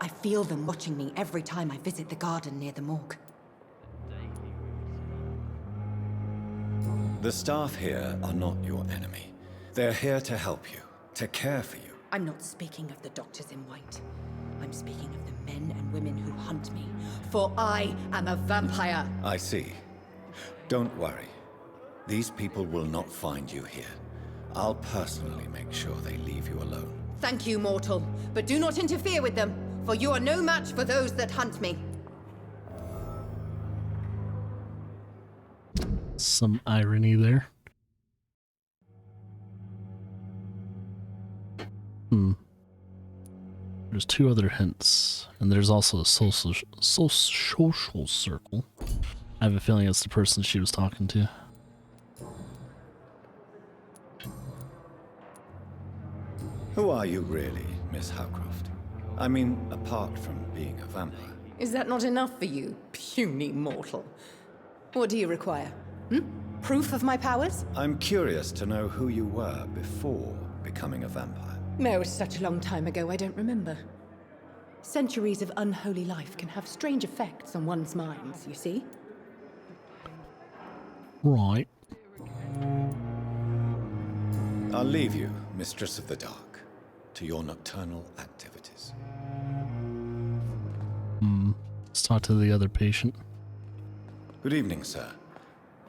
I feel them watching me every time I visit the garden near the morgue. The staff here are not your enemy. They're here to help you, to care for you. I'm not speaking of the doctors in white. I'm speaking of the men and women who hunt me, for I am a vampire. I see. Don't worry. These people will not find you here. I'll personally make sure they leave you alone. Thank you, mortal, but do not interfere with them, for you are no match for those that hunt me. Some irony there. There's two other hints, and there's also a social circle. I have a feeling it's the person she was talking to. Who are you really, Miss Howcroft? I mean, apart from being a vampire. Is that not enough for you, puny mortal? What do you require? Proof of my powers? I'm curious to know who you were before becoming a vampire. No, it's such a long time ago, I don't remember. Centuries of unholy life can have strange effects on one's minds, you see? Right. I'll leave you, Mistress of the Dark, to your nocturnal activities. Let's talk to the other patient. Good evening, sir.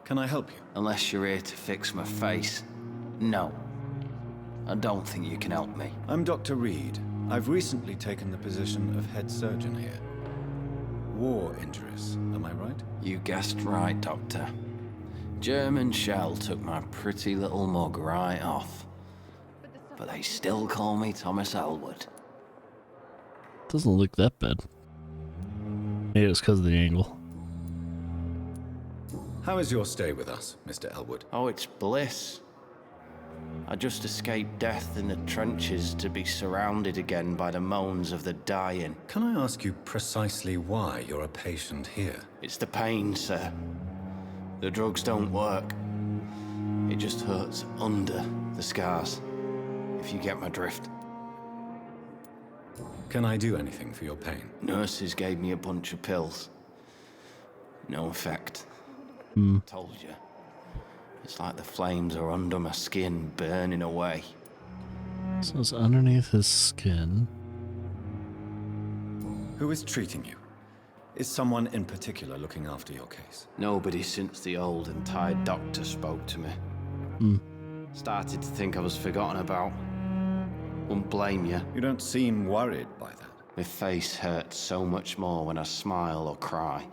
Can I help you? Unless you're here to fix my face. No. I don't think you can help me. I'm Dr. Reed. I've recently taken the position of head surgeon here. War injuries, am I right? You guessed right, Doctor. German shell took my pretty little mug right off. But they still call me Thomas Elwood. Doesn't look that bad. Maybe it's because of the angle. How is your stay with us, Mr. Elwood? Oh, it's bliss. I just escaped death in the trenches to be surrounded again by the moans of the dying. Can I ask you precisely why you're a patient here? It's the pain, sir. The drugs don't work. It just hurts under the scars, if you get my drift. Can I do anything for your pain? Nurses gave me a bunch of pills. No effect. Told you. It's like the flames are under my skin, burning away. So it's underneath his skin. Who is treating you? Is someone in particular looking after your case? Nobody since the old and tired doctor spoke to me. Started to think I was forgotten about. Wouldn't blame you. You don't seem worried by that. My face hurts so much more when I smile or cry.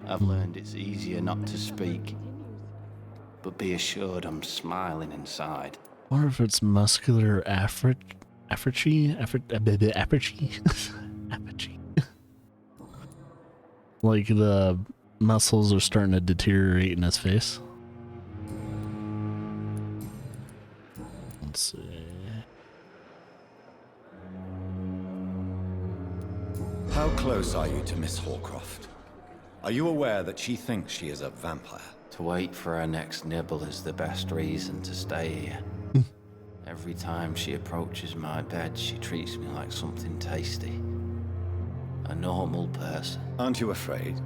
I've learned it's easier not to speak. But be assured I'm smiling inside. I wonder if it's muscular apathy? Apathy. Like the muscles are starting to deteriorate in his face. Let's see. How close are you to Miss Hawcroft? Are you aware that she thinks she is a vampire? To wait for her next nibble is the best reason to stay here. Every time she approaches my bed, she treats me like something tasty. A normal person. Aren't you afraid?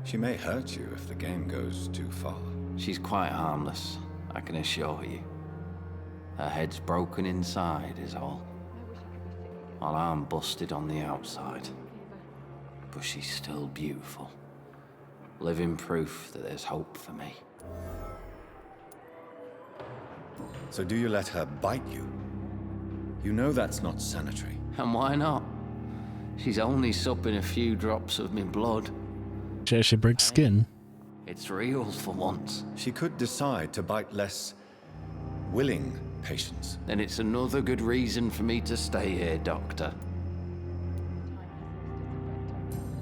She may hurt you if the game goes too far. She's quite harmless, I can assure you. Her head's broken inside is all. While I'm busted on the outside. But she's still beautiful. Living proof that there's hope for me. So do you let her bite you? You know that's not sanitary. And why not? She's only supping a few drops of me blood. She actually breaks skin. It's real for once. She could decide to bite less willing patients. Then it's another good reason for me to stay here, Doctor.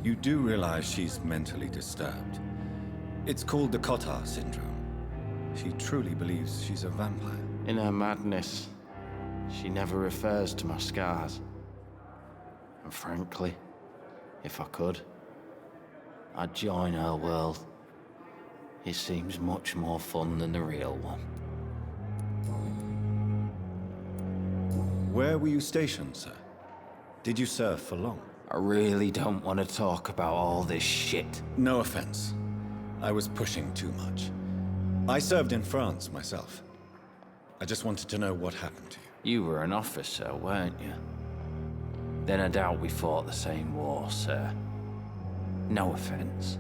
You do realize she's mentally disturbed. It's called the Cotard syndrome. She truly believes she's a vampire. In her madness, she never refers to my scars. And frankly, if I could, I'd join her world. It seems much more fun than the real one. Where were you stationed, sir? Did you serve for long? I really don't want to talk about all this shit. No offense. I was pushing too much. I served in France myself. I just wanted to know what happened to you. You were an officer, weren't you? Then I doubt we fought the same war, sir. No offense.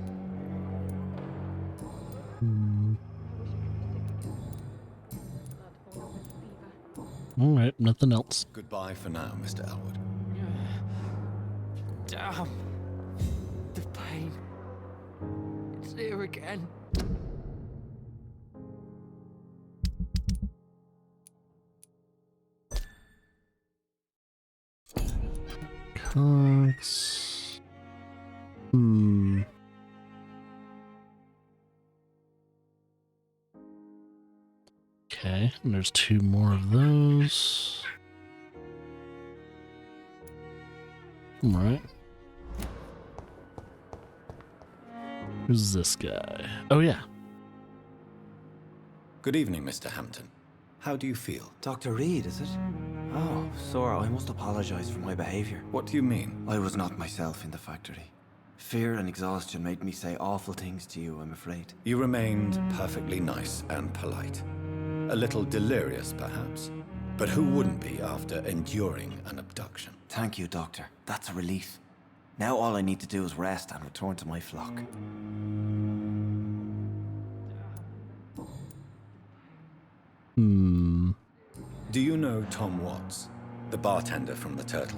Alright, nothing else. Goodbye for now, Mr. Elwood. Damn. The pain. It's here again. Cox. Okay, and there's 2 more of those. Alright. Who's this guy? Oh, yeah. Good evening, Mr. Hampton. How do you feel? Dr. Reed, is it? Oh, sir, I must apologize for my behavior. What do you mean? I was not myself in the factory. Fear and exhaustion made me say awful things to you, I'm afraid. You remained perfectly nice and polite. A little delirious, perhaps. But who wouldn't be after enduring an abduction? Thank you, Doctor. That's a relief. Now all I need to do is rest and return to my flock. Do you know Tom Watts, the bartender from the Turtle?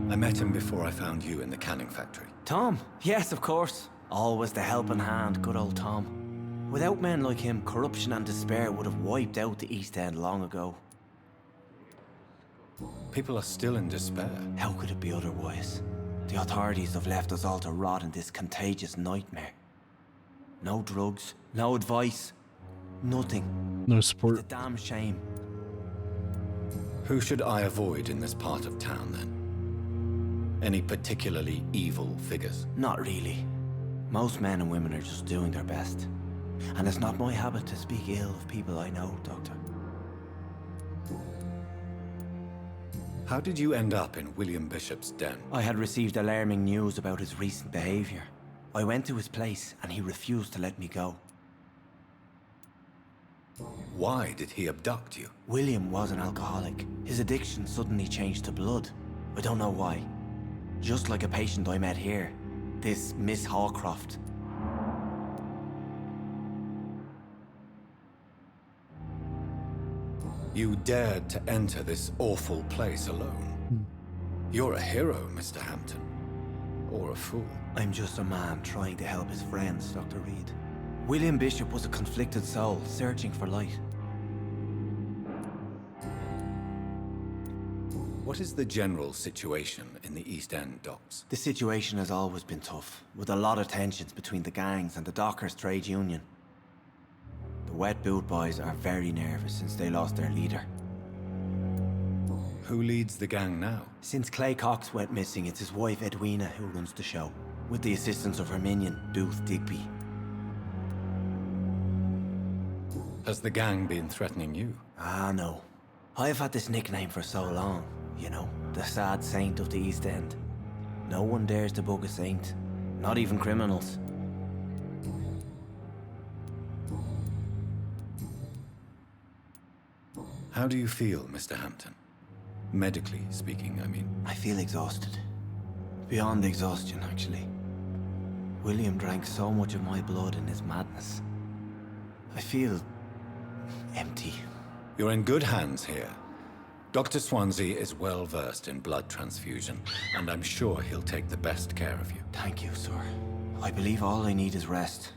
I met him before I found you in the canning factory. Tom? Yes, of course. Always the helping hand, good old Tom. Without men like him, corruption and despair would have wiped out the East End long ago. People are still in despair. How could it be otherwise? The authorities have left us all to rot in this contagious nightmare. No drugs, no advice, nothing. No It's support. a damn shame. Who should I avoid in this part of town, then? Any particularly evil figures? Not really. Most men and women are just doing their best. And it's not my habit to speak ill of people I know, Doctor. How did you end up in William Bishop's den? I had received alarming news about his recent behavior. I went to his place and he refused to let me go. Why did he abduct you? William was an alcoholic. His addiction suddenly changed to blood. I don't know why. Just like a patient I met here. This Miss Hawcroft. You dared to enter this awful place alone. You're a hero, Mr. Hampton. Or a fool. I'm just a man trying to help his friends, Dr. Reed. William Bishop was a conflicted soul, searching for light. What is the general situation in the East End docks? The situation has always been tough, with a lot of tensions between the gangs and the dockers' trade union. The wet boot boys are very nervous since they lost their leader. Who leads the gang now? Since Clay Cox went missing, it's his wife Edwina who runs the show, with the assistance of her minion, Booth Digby. Has the gang been threatening you? Ah, no. I've had this nickname for so long, you know, the sad saint of the East End. No one dares to bug a saint, not even criminals. How do you feel, Mr. Hampton? Medically speaking, I mean. I feel exhausted. Beyond exhaustion, actually. William drank so much of my blood in his madness. I feel empty. You're in good hands here. Dr. Swansea is well versed in blood transfusion, and I'm sure he'll take the best care of you. Thank you, sir. I believe all I need is rest.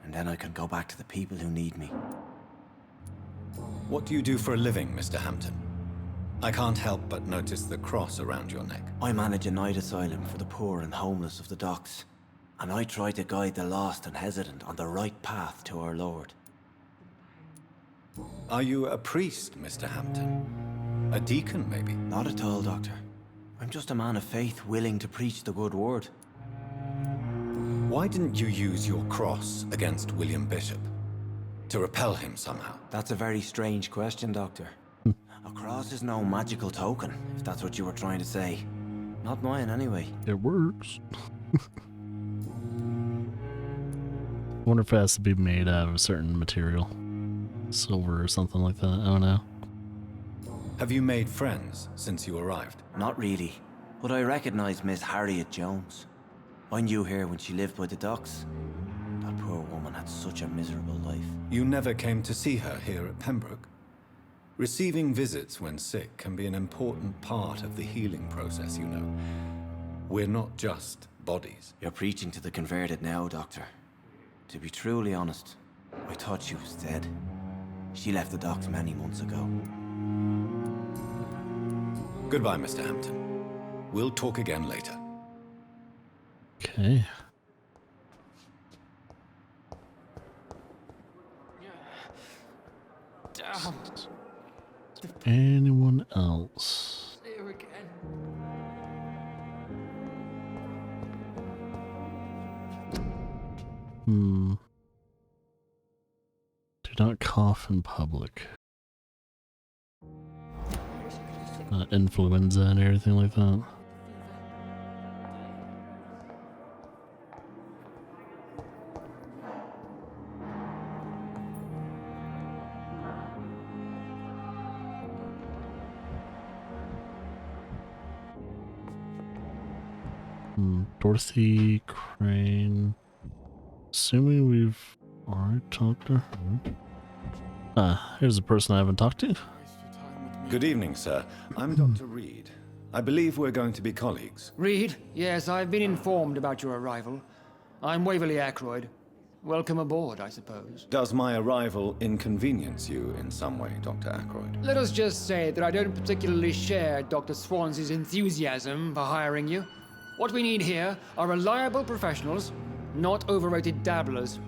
And then I can go back to the people who need me. What do you do for a living, Mr. Hampton? I can't help but notice the cross around your neck. I manage a night asylum for the poor and homeless of the docks. And I try to guide the lost and hesitant on the right path to our Lord. Are you a priest, Mr. Hampton? A deacon, maybe? Not at all, Doctor. I'm just a man of faith willing to preach the good word. Why didn't you use your cross against William Bishop? To repel him somehow? That's a very strange question, Doctor. A cross is no magical token, if that's what you were trying to say. Not mine, anyway. It works. Wonder if it has to be made out of a certain material. Silver or something like that. I don't know. Have you made friends since you arrived? Not really. But I recognise Miss Harriet Jones. I knew her when she lived by the docks. That poor woman had such a miserable life. You never came to see her here at Pembroke? Receiving visits when sick can be an important part of the healing process, you know. We're not just bodies. You're preaching to the converted now, Doctor. To be truly honest, I thought she was dead. She left the docks many months ago. Goodbye, Mr. Hampton. We'll talk again later. Okay. Damn. Anyone else? Here again. Do not cough in public. Influenza and everything like that. Dorothy Crane. Assuming we've already talked to her. Here's a person I haven't talked to. Good evening, sir. I'm Dr. Reed. I believe we're going to be colleagues. Reed, yes, I've been informed about your arrival. I'm Waverly Ackroyd. Welcome aboard, I suppose. Does my arrival inconvenience you in some way, Dr. Ackroyd? Let us just say that I don't particularly share Dr. Swansea's enthusiasm for hiring you. What we need here are reliable professionals, not overrated dabblers.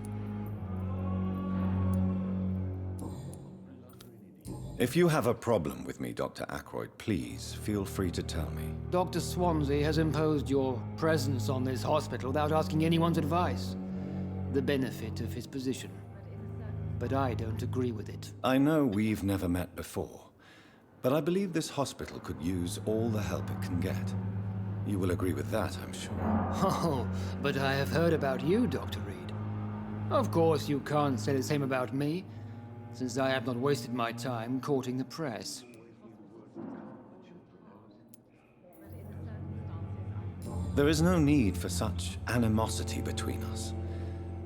If you have a problem with me, Dr. Ackroyd, please feel free to tell me. Dr. Swansea has imposed your presence on this hospital without asking anyone's advice. The benefit of his position. But I don't agree with it. I know we've never met before, but I believe this hospital could use all the help it can get. You will agree with that, I'm sure. Oh, but I have heard about you, Dr. Reed. Of course, you can't say the same about me, since I have not wasted my time courting the press. There is no need for such animosity between us.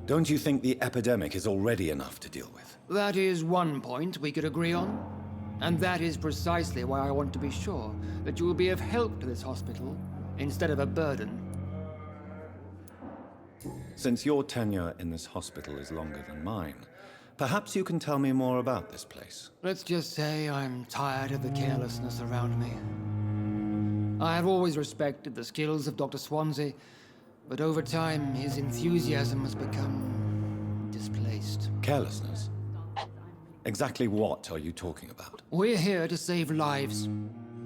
Don't you think the epidemic is already enough to deal with? That is one point we could agree on. And that is precisely why I want to be sure that you will be of help to this hospital instead of a burden. Since your tenure in this hospital is longer than mine, perhaps you can tell me more about this place. Let's just say I'm tired of the carelessness around me. I have always respected the skills of Dr. Swansea, but over time his enthusiasm has become displaced. Carelessness? Exactly what are you talking about? We're here to save lives.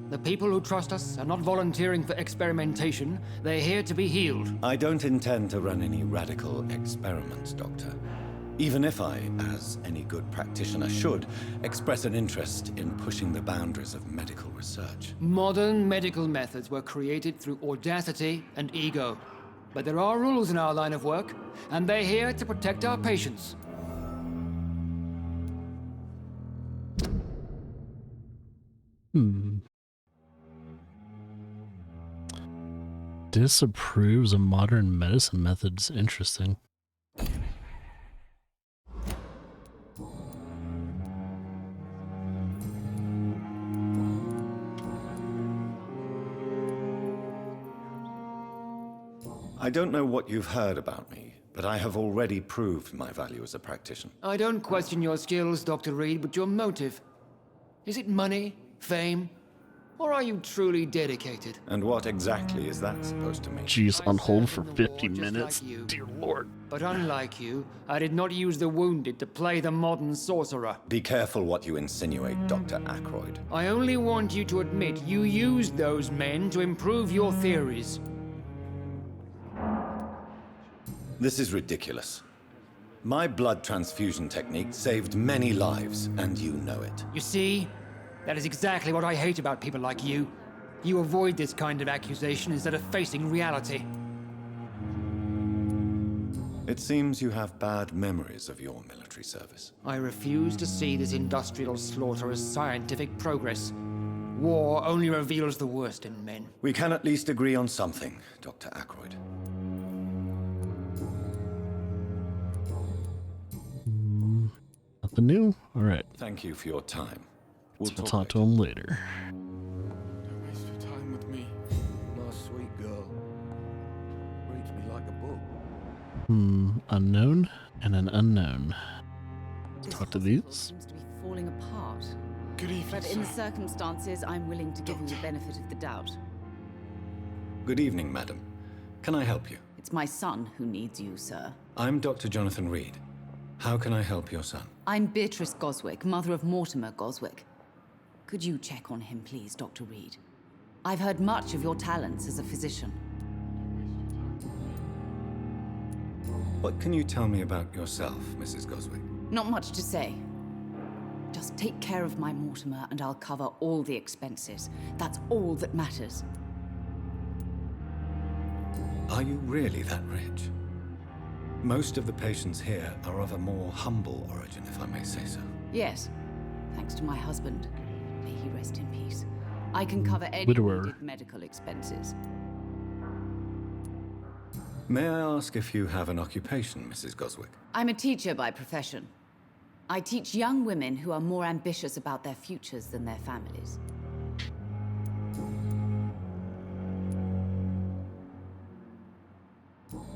The people who trust us are not volunteering for experimentation. They're here to be healed. I don't intend to run any radical experiments, Doctor. Even if I, as any good practitioner should, express an interest in pushing the boundaries of medical research. Modern medical methods were created through audacity and ego. But there are rules in our line of work, and they're here to protect our patients. Disapproves of modern medicine methods. Interesting. I don't know what you've heard about me, but I have already proved my value as a practitioner. I don't question your skills, Dr. Reed, but your motive. Is it money, fame, or are you truly dedicated? And what exactly is that supposed to mean? Jeez, I on hold served for in the war 50 just minutes. like you. Dear Lord. But unlike you, I did not use the wounded to play the modern sorcerer. Be careful what you insinuate, Dr. Ackroyd. I only want you to admit you used those men to improve your theories. This is ridiculous. My blood transfusion technique saved many lives, and you know it. You see? That is exactly what I hate about people like you. You avoid this kind of accusation instead of facing reality. It seems you have bad memories of your military service. I refuse to see this industrial slaughter as scientific progress. War only reveals the worst in men. We can at least agree on something, Dr. Ackroyd. Nothing new? Alright. Thank you for your time. We'll talk to him later. Don't waste your time with me. My sweet girl. Reads me like a book. Unknown and an unknown. Let's talk to these. Seems to be falling apart. Good evening, But in the sir. circumstances, I'm willing to give you the benefit of the doubt. Good evening, madam. Can I help you? It's my son who needs you, sir. I'm Dr. Jonathan Reed. How can I help your son? I'm Beatrice Goswick, mother of Mortimer Goswick. Could you check on him, please, Dr. Reed? I've heard much of your talents as a physician. What can you tell me about yourself, Mrs. Goswick? Not much to say. Just take care of my Mortimer and I'll cover all the expenses. That's all that matters. Are you really that rich? Most of the patients here are of a more humble origin, if I may say so. Yes, thanks to my husband. May he rest in peace. I can cover any Widower. needed medical expenses. May I ask if you have an occupation, Mrs. Goswick? I'm a teacher by profession. I teach young women who are more ambitious about their futures than their families.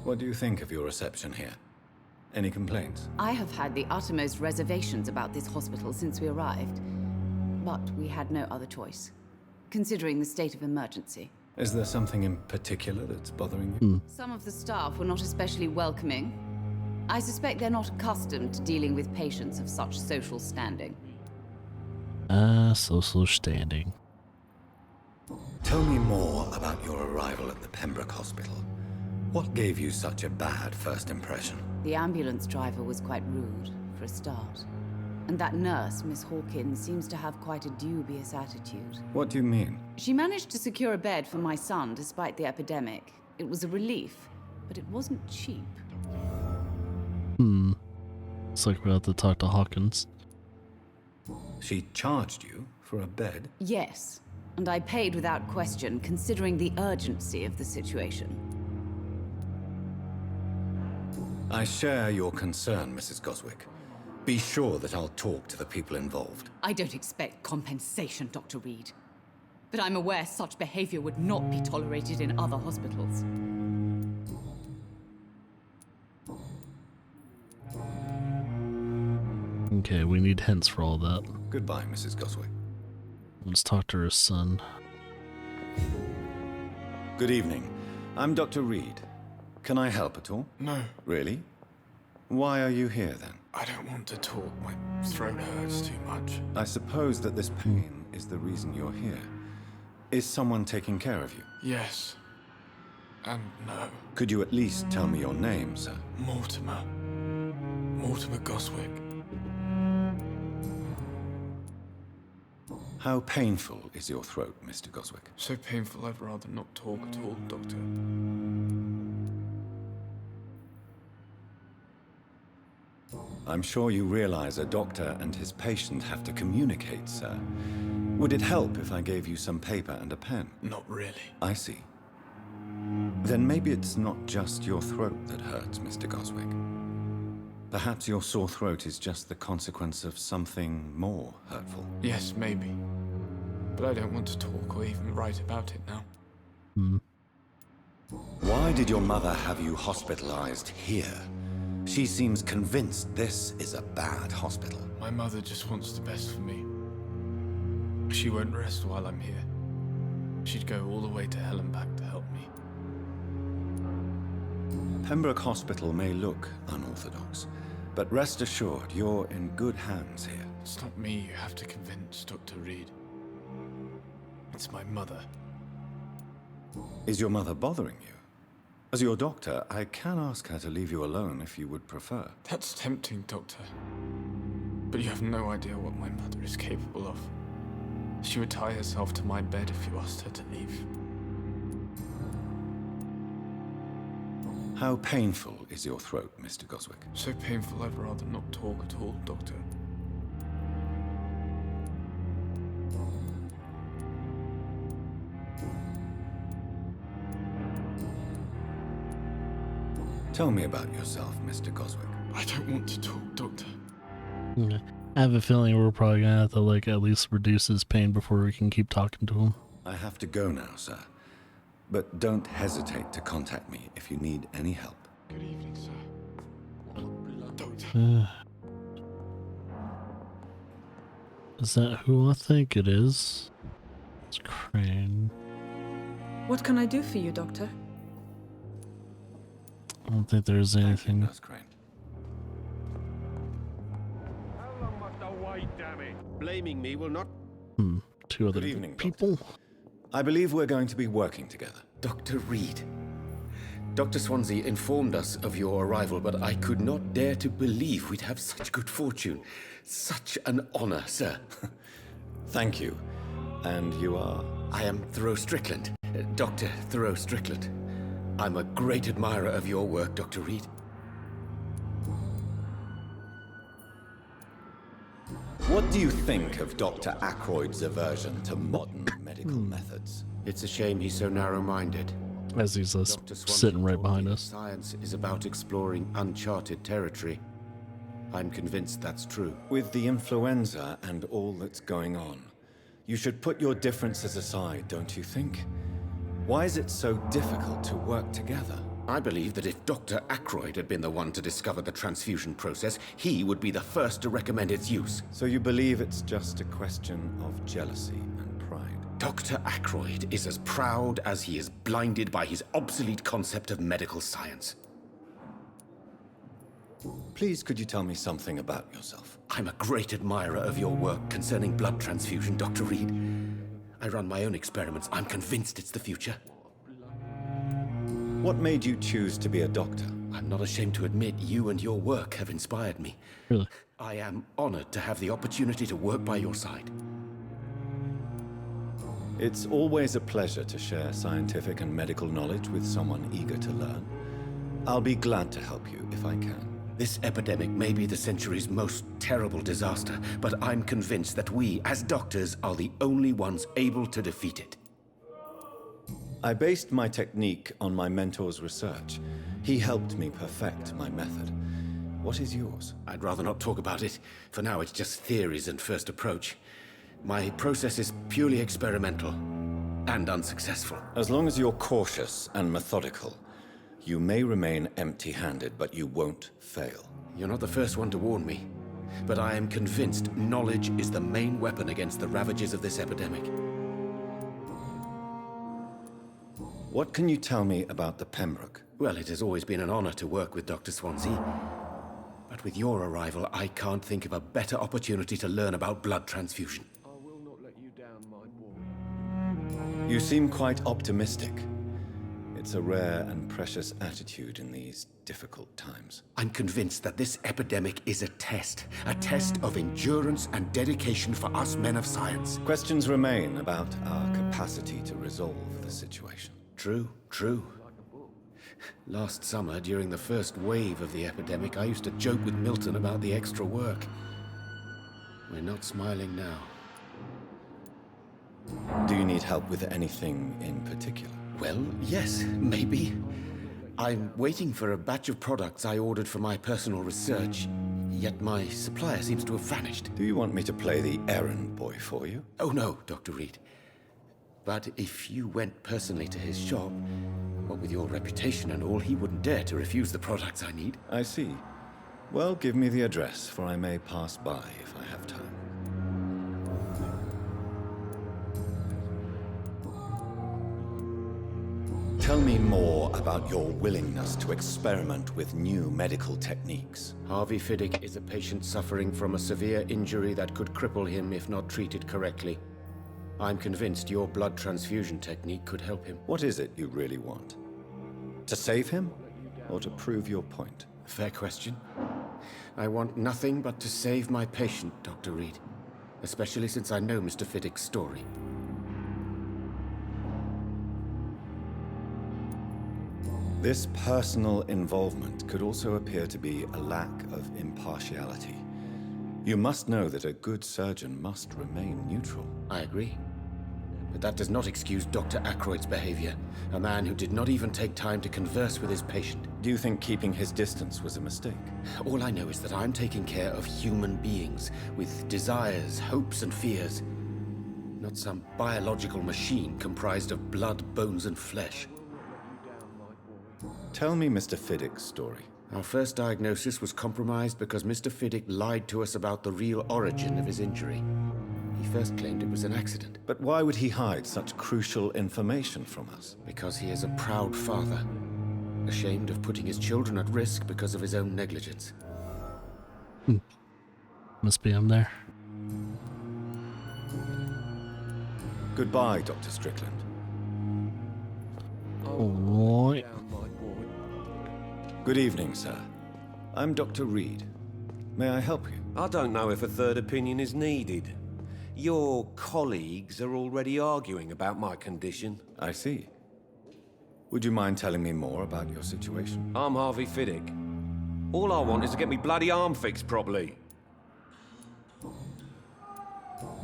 What do you think of your reception here? Any complaints? I have had the uttermost reservations about this hospital since we arrived. But we had no other choice, considering the state of emergency. Is there something in particular that's bothering you? Some of the staff were not especially welcoming. I suspect they're not accustomed to dealing with patients of such social standing. Social standing. Tell me more about your arrival at the Pembroke Hospital. What gave you such a bad first impression? The ambulance driver was quite rude, for a start. And that nurse, Miss Hawkins, seems to have quite a dubious attitude. What do you mean? She managed to secure a bed for my son despite the epidemic. It was a relief, but it wasn't cheap. It's like we have to talk to Hawkins. She charged you for a bed? Yes, and I paid without question, considering the urgency of the situation. I share your concern, Mrs. Goswick. Be sure that I'll talk to the people involved. I don't expect compensation, Dr. Reed. But I'm aware such behavior would not be tolerated in other hospitals. Okay, we need hints for all that. Goodbye, Mrs. Goswick. Let's talk to her son. Good evening. I'm Dr. Reed. Can I help at all? No, Really? Why are you here then? I don't want to talk. My throat hurts too much. I suppose that this pain is the reason you're here. Is someone taking care of you? Yes. And no. Could you at least tell me your name, sir? Mortimer. Mortimer Goswick. How painful is your throat, Mr. Goswick? So painful I'd rather not talk at all, Doctor. I'm sure you realize a doctor and his patient have to communicate, sir. Would it help if I gave you some paper and a pen? Not really. I see. Then maybe it's not just your throat that hurts, Mr. Goswick. Perhaps your sore throat is just the consequence of something more hurtful. Yes, maybe. But I don't want to talk or even write about it now. Why did your mother have you hospitalized here? She seems convinced this is a bad hospital. My mother just wants the best for me. She won't rest while I'm here. She'd go all the way to hell and back to help me. Pembroke Hospital may look unorthodox, but rest assured you're in good hands here. It's not me you have to convince, Dr. Reed. It's my mother. Is your mother bothering you? As your doctor, I can ask her to leave you alone if you would prefer. That's tempting, Doctor. But you have no idea what my mother is capable of. She would tie herself to my bed if you asked her to leave. How painful is your throat, Mr. Goswick? So painful I'd rather not talk at all, Doctor. Tell me about yourself, Mr. Goswick. I don't want to talk, Doctor. Yeah. I have a feeling we're probably gonna have to, like, at least reduce his pain before we can keep talking to him. I have to go now, sir. But don't hesitate to contact me if you need any help. Good evening, sir. Doctor. Is that who I think it is? It's Crane. What can I do for you, Doctor? I don't think there's anything. Nurse Crane. How long must I wait, damn it? Blaming me will not. Two other Good evening, people. I believe we're going to be working together. Dr. Reed. Dr. Swansea informed us of your arrival, but I could not dare to believe we'd have such good fortune. Such an honor, sir. Thank you. And you are? I am Thoreau Strickland, Dr. Thoreau Strickland. I'm a great admirer of your work, Dr. Reed. What do you think of Dr. Ackroyd's aversion to modern medical methods? It's a shame he's so narrow-minded. As he's Dr. Swansea sitting right told behind me us. Science is about exploring uncharted territory. I'm convinced that's true. With the influenza and all that's going on, you should put your differences aside, don't you think? Why is it so difficult to work together? I believe that if Dr. Ackroyd had been the one to discover the transfusion process, he would be the first to recommend its use. So you believe it's just a question of jealousy and pride? Dr. Ackroyd is as proud as he is blinded by his obsolete concept of medical science. Please, could you tell me something about yourself? I'm a great admirer of your work concerning blood transfusion, Dr. Reed. I run my own experiments. I'm convinced it's the future. What made you choose to be a doctor? I'm not ashamed to admit you and your work have inspired me. Really? I am honored to have the opportunity to work by your side. It's always a pleasure to share scientific and medical knowledge with someone eager to learn. I'll be glad to help you if I can. This epidemic may be the century's most terrible disaster, but I'm convinced that we, as doctors, are the only ones able to defeat it. I based my technique on my mentor's research. He helped me perfect my method. What is yours? I'd rather not talk about it. For now, it's just theories and first approach. My process is purely experimental and unsuccessful. As long as you're cautious and methodical, you may remain empty-handed, but you won't fail. You're not the first one to warn me, but I am convinced knowledge is the main weapon against the ravages of this epidemic. What can you tell me about the Pembroke? Well, it has always been an honor to work with Dr. Swansea. But with your arrival, I can't think of a better opportunity to learn about blood transfusion. I will not let you down, my boy. You seem quite optimistic. It's a rare and precious attitude in these difficult times. I'm convinced that this epidemic is a test of endurance and dedication for us men of science. Questions remain about our capacity to resolve the situation. True. Last summer, during the first wave of the epidemic, I used to joke with Milton about the extra work. We're not smiling now. Do you need help with anything in particular? Well, yes, maybe. I'm waiting for a batch of products I ordered for my personal research, yet my supplier seems to have vanished. Do you want me to play the errand boy for you? Oh no, Dr. Reed. But if you went personally to his shop, what with your reputation and all, he wouldn't dare to refuse the products I need. I see. Well, give me the address, for I may pass by if I have time. Tell me more about your willingness to experiment with new medical techniques. Harvey Fiddick is a patient suffering from a severe injury that could cripple him if not treated correctly. I'm convinced your blood transfusion technique could help him. What is it you really want? To save him, or to prove your point? Fair question. I want nothing but to save my patient, Dr. Reed. especially since I know Mr. Fiddick's story. This personal involvement could also appear to be a lack of impartiality. You must know that a good surgeon must remain neutral. I agree. But that does not excuse Dr. Aykroyd's behavior, a man who did not even take time to converse with his patient. Do you think keeping his distance was a mistake? All I know is that I'm taking care of human beings with desires, hopes, and fears. Not some biological machine comprised of blood, bones, and flesh. Tell me Mr. Fiddick's story. Our first diagnosis was compromised because Mr. Fiddick lied to us about the real origin of his injury. He first claimed it was an accident. But why would he hide such crucial information from us? Because he is a proud father, ashamed of putting his children at risk because of his own negligence. Must be him there. Goodbye, Dr. Strickland. Alright. Good evening, sir. I'm Dr. Reed. May I help you? I don't know if a third opinion is needed. Your colleagues are already arguing about my condition. I see. Would you mind telling me more about your situation? I'm Harvey Fiddick. All I want is to get me bloody arm fixed properly.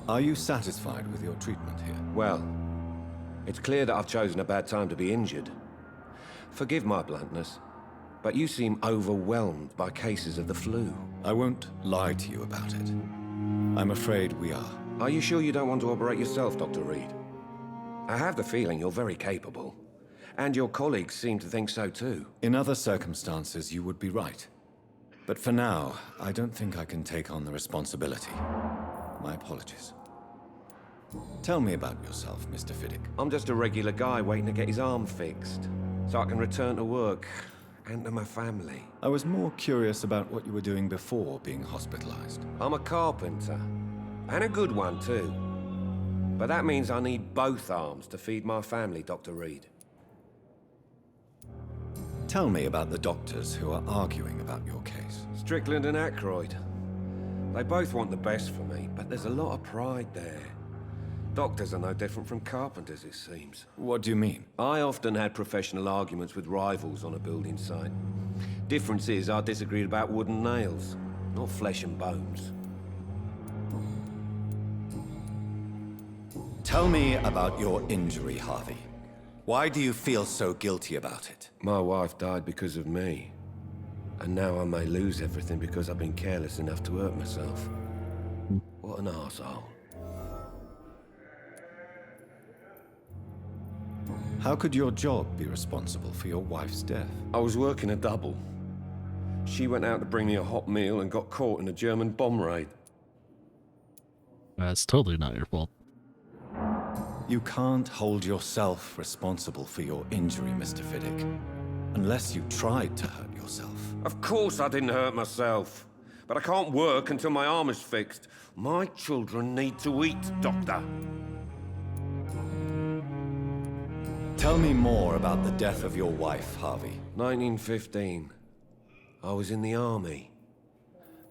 Are you satisfied with your treatment here? Well, it's clear that I've chosen a bad time to be injured. Forgive my bluntness, but you seem overwhelmed by cases of the flu. I won't lie to you about it. I'm afraid we are. Are you sure you don't want to operate yourself, Dr. Reed? I have the feeling you're very capable. And your colleagues seem to think so too. In other circumstances, you would be right. But for now, I don't think I can take on the responsibility. My apologies. Tell me about yourself, Mr. Fiddick. I'm just a regular guy waiting to get his arm fixed, so I can return to work and to my family. I was more curious about what you were doing before being hospitalized. I'm a carpenter, and a good one too. But that means I need both arms to feed my family, Dr. Reed. Tell me about the doctors who are arguing about your case. Strickland and Aykroyd. They both want the best for me, but there's a lot of pride there. Doctors are no different from carpenters, it seems. What do you mean? I often had professional arguments with rivals on a building site. Difference is, I disagreed about wooden nails, not flesh and bones. Tell me about your injury, Harvey. Why do you feel so guilty about it? My wife died because of me. And now I may lose everything because I've been careless enough to hurt myself. What an arsehole. How could your job be responsible for your wife's death? I was working a double. She went out to bring me a hot meal and got caught in a German bomb raid. That's totally not your fault. You can't hold yourself responsible for your injury, Mr. Fiddick, unless you tried to hurt yourself. Of course I didn't hurt myself. But I can't work until my arm is fixed. My children need to eat, Doctor. Tell me more about the death of your wife, Harvey. 1915. I was in the army,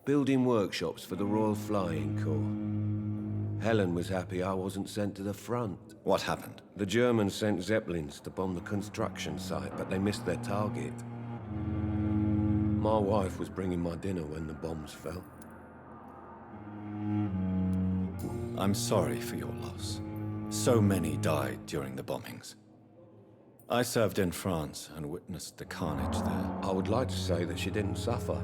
building workshops for the Royal Flying Corps. Helen was happy I wasn't sent to the front. What happened? The Germans sent Zeppelins to bomb the construction site, but they missed their target. My wife was bringing my dinner when the bombs fell. I'm sorry for your loss. So many died during the bombings. I served in France and witnessed the carnage there. I would like to say that she didn't suffer.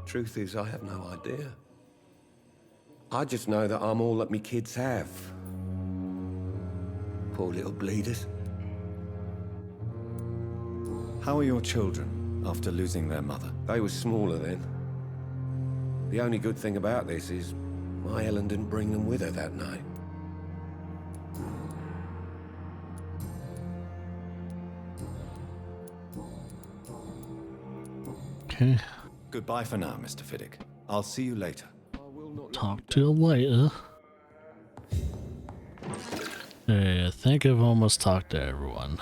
Truth is, I have no idea. I just know that I'm all that me kids have. Poor little bleeders. How are your children after losing their mother? They were smaller then. The only good thing about this is my Helen didn't bring them with her that night. Okay. Goodbye for now, Mr. Fiddick. I'll see you later. Talk to you later. Hey, I think I've almost talked to everyone.